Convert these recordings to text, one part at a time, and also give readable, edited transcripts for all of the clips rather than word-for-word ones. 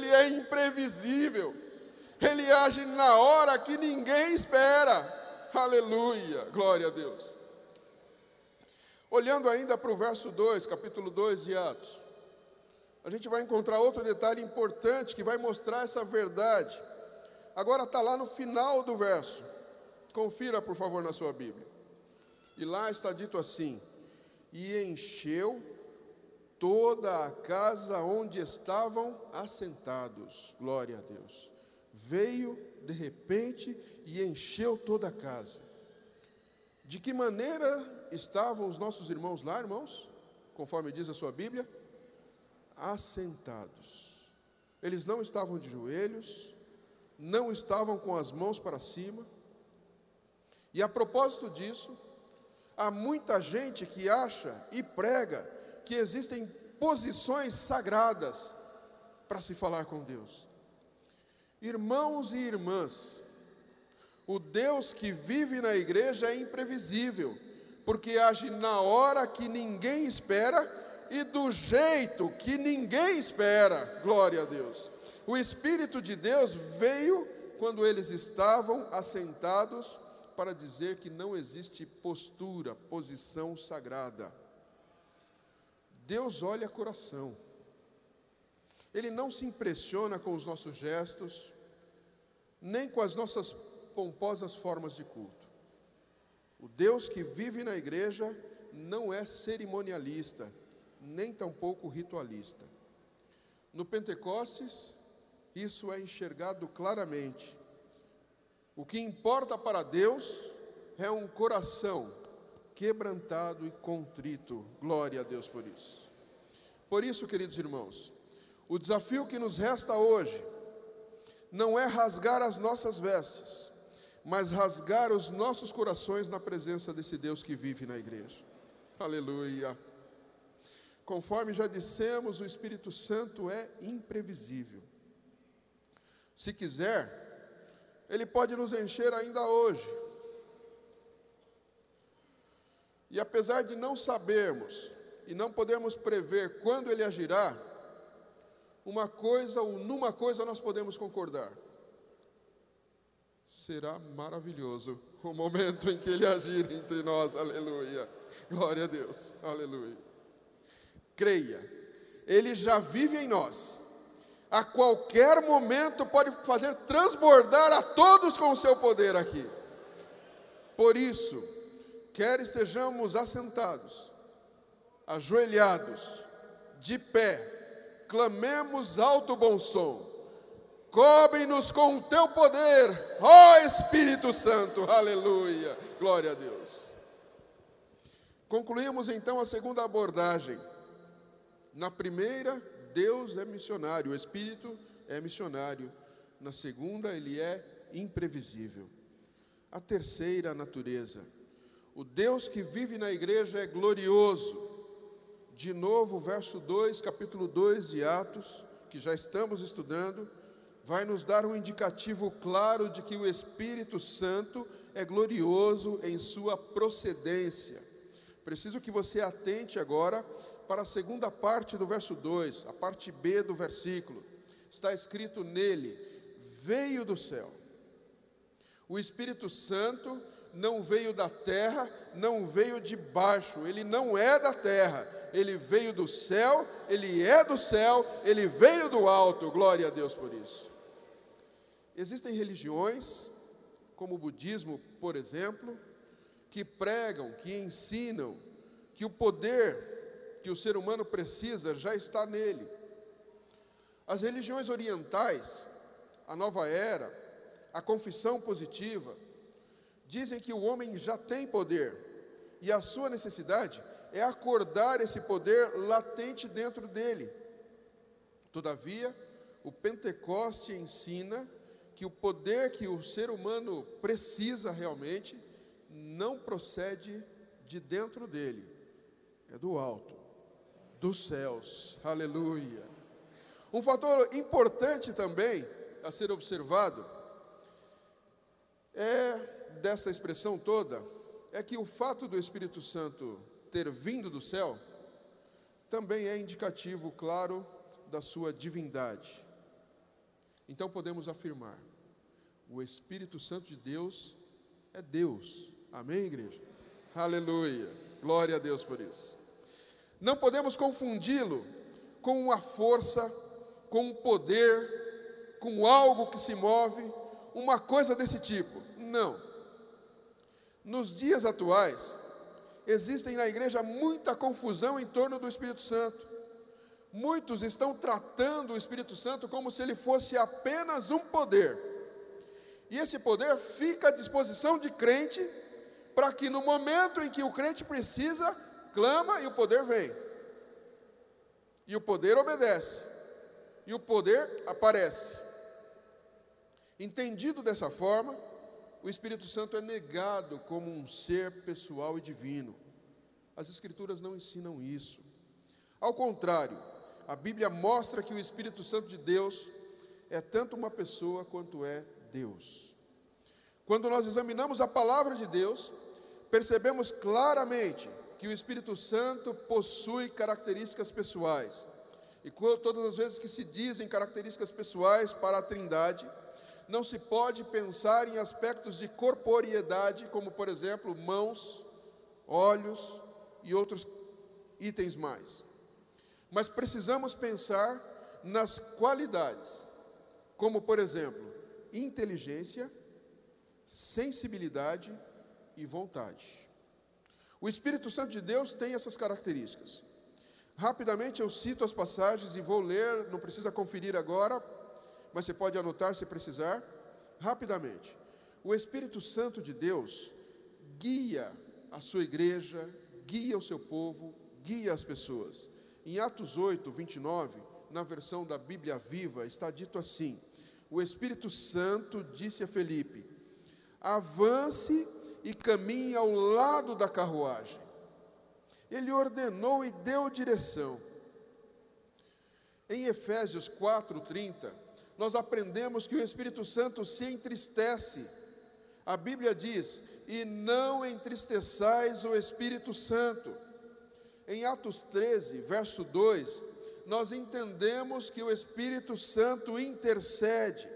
Ele é imprevisível. Ele age na hora que ninguém espera. Aleluia, glória a Deus. Olhando ainda para o verso 2, capítulo 2 de Atos, a gente vai encontrar outro detalhe importante que vai mostrar essa verdade. Agora está lá no final do verso. Confira, por favor, na sua Bíblia. E lá está dito assim: e encheu toda a casa onde estavam assentados. Glória a Deus. Veio de repente e encheu toda a casa. De que maneira estavam os nossos irmãos lá, irmãos? Conforme diz a sua Bíblia, assentados. Eles não estavam de joelhos, não estavam com as mãos para cima. E a propósito disso, há muita gente que acha e prega que existem posições sagradas para se falar com Deus. Irmãos e irmãs, o Deus que vive na igreja é imprevisível, porque age na hora que ninguém espera e do jeito que ninguém espera. Glória a Deus. O Espírito de Deus veio quando eles estavam assentados, para dizer que não existe postura, posição sagrada. Deus olha coração. Ele não se impressiona com os nossos gestos, nem com as nossas pomposas formas de culto. O Deus que vive na igreja não é cerimonialista, nem tampouco ritualista. No Pentecostes, isso é enxergado claramente. O que importa para Deus é um coração quebrantado e contrito. Glória a Deus por isso. Por isso, queridos irmãos, o desafio que nos resta hoje não é rasgar as nossas vestes, mas rasgar os nossos corações na presença desse Deus que vive na igreja. Aleluia. Conforme já dissemos, o Espírito Santo é imprevisível. Se quiser, Ele pode nos encher ainda hoje. E apesar de não sabermos e não podemos prever quando Ele agirá, uma coisa ou numa coisa nós podemos concordar: será maravilhoso o momento em que Ele agir entre nós. Aleluia, glória a Deus, aleluia. Creia, Ele já vive em nós. A qualquer momento pode fazer transbordar a todos com o seu poder aqui. Por isso, quer estejamos assentados, ajoelhados, de pé, clamemos alto bom som: cobre-nos com o teu poder, ó Espírito Santo, aleluia, glória a Deus. Concluímos então a segunda abordagem. Na primeira, Deus é missionário, o Espírito é missionário. Na segunda, Ele é imprevisível. A terceira, a natureza. O Deus que vive na igreja é glorioso. De novo, verso 2, capítulo 2 de Atos, que já estamos estudando, vai nos dar um indicativo claro de que o Espírito Santo é glorioso em sua procedência. Preciso que você atente agora para a segunda parte do verso 2, a parte B do versículo. Está escrito nele: veio do céu. O Espírito Santo não veio da terra, não veio de baixo, ele não é da terra, ele veio do céu, ele é do céu, ele veio do alto. Glória a Deus por isso. Existem religiões, como o budismo, por exemplo, que pregam, que ensinam que o poder que o ser humano precisa já está nele. As religiões orientais, a nova era, a confissão positiva, dizem que o homem já tem poder, e a sua necessidade é acordar esse poder latente dentro dele. Todavia, o Pentecoste ensina que o poder que o ser humano precisa realmente não procede de dentro dele, é do alto, dos céus. Aleluia. Um fator importante também a ser observado dessa expressão toda é que o fato do Espírito Santo ter vindo do céu também é indicativo claro da sua divindade. Então podemos afirmar: o Espírito Santo de Deus é Deus. Amém, igreja? Aleluia. Glória a Deus por isso. Não podemos confundi-lo com uma força, com um poder, com algo que se move, uma coisa desse tipo. Não. Nos dias atuais, existem na igreja muita confusão em torno do Espírito Santo. Muitos estão tratando o Espírito Santo como se ele fosse apenas um poder. E esse poder fica à disposição de crente, para que no momento em que o crente precisa, clama e o poder vem. E o poder obedece. E o poder aparece. Entendido dessa forma, o Espírito Santo é negado como um ser pessoal e divino. As Escrituras não ensinam isso. Ao contrário, a Bíblia mostra que o Espírito Santo de Deus é tanto uma pessoa quanto é Deus. Quando nós examinamos a palavra de Deus, percebemos claramente que o Espírito Santo possui características pessoais. E todas as vezes que se dizem características pessoais para a Trindade, não se pode pensar em aspectos de corporeidade, como por exemplo, mãos, olhos e outros itens mais. Mas precisamos pensar nas qualidades, como por exemplo, inteligência, sensibilidade e vontade. O Espírito Santo de Deus tem essas características. Rapidamente eu cito as passagens e vou ler, não precisa conferir agora, mas você pode anotar se precisar. Rapidamente. O Espírito Santo de Deus guia a sua igreja, guia o seu povo, guia as pessoas. Em Atos 8, 29, na versão da Bíblia Viva, está dito assim: o Espírito Santo disse a Felipe: avance e caminhe ao lado da carruagem. Ele ordenou e deu direção. Em Efésios 4:30, nós aprendemos que o Espírito Santo se entristece. A Bíblia diz: e não entristeçais o Espírito Santo. Em Atos 13, verso 2, nós entendemos que o Espírito Santo intercede.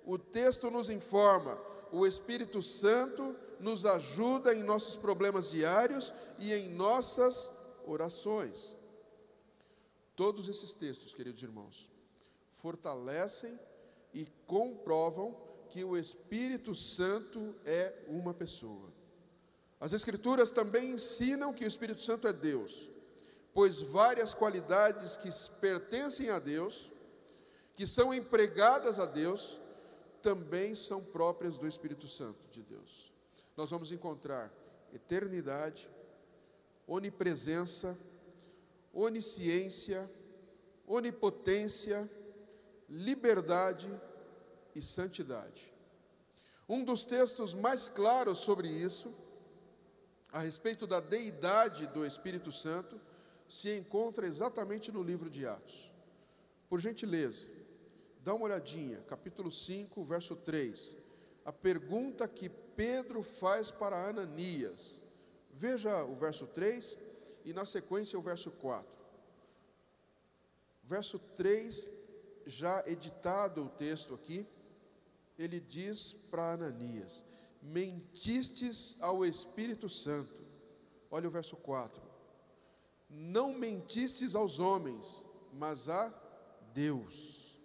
O texto nos informa: o Espírito Santo nos ajuda em nossos problemas diários e em nossas orações. Todos esses textos, queridos irmãos, fortalecem e comprovam que o Espírito Santo é uma pessoa. As Escrituras também ensinam que o Espírito Santo é Deus, pois várias qualidades que pertencem a Deus, que são empregadas a Deus, também são próprias do Espírito Santo de Deus. Nós vamos encontrar eternidade, onipresença, onisciência, onipotência, liberdade e santidade. Um dos textos mais claros sobre isso, a respeito da deidade do Espírito Santo, se encontra exatamente no livro de Atos. Por gentileza, dá uma olhadinha, capítulo 5, verso 3. A pergunta que Pedro faz para Ananias. Veja o verso 3 e na sequência o verso 4. Verso 3, já editado o texto aqui, ele diz para Ananias: mentistes ao Espírito Santo. Olha o verso 4. Não mentistes aos homens, mas a Deus.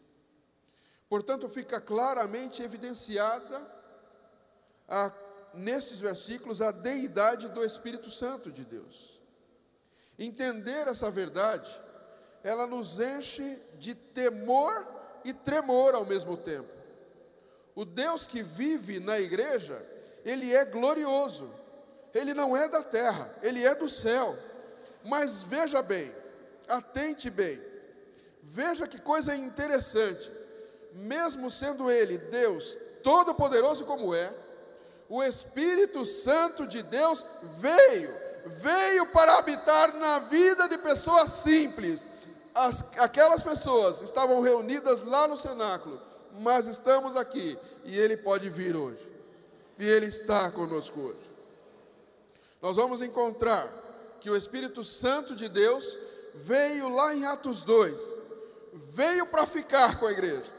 Portanto, fica claramente evidenciada nestes versículos a deidade do Espírito Santo de Deus. Entender essa verdade, ela nos enche de temor e tremor ao mesmo tempo. O Deus que vive na igreja, Ele é glorioso. Ele não é da terra, Ele é do céu. Mas veja bem, atente bem, veja que coisa interessante. Mesmo sendo Ele Deus todo-poderoso como é, o Espírito Santo de Deus veio para habitar na vida de pessoas simples. Aquelas pessoas estavam reunidas lá no cenáculo, mas estamos aqui, e Ele pode vir hoje, e Ele está conosco hoje. Nós vamos encontrar que o Espírito Santo de Deus veio lá em Atos 2, veio para ficar com a igreja.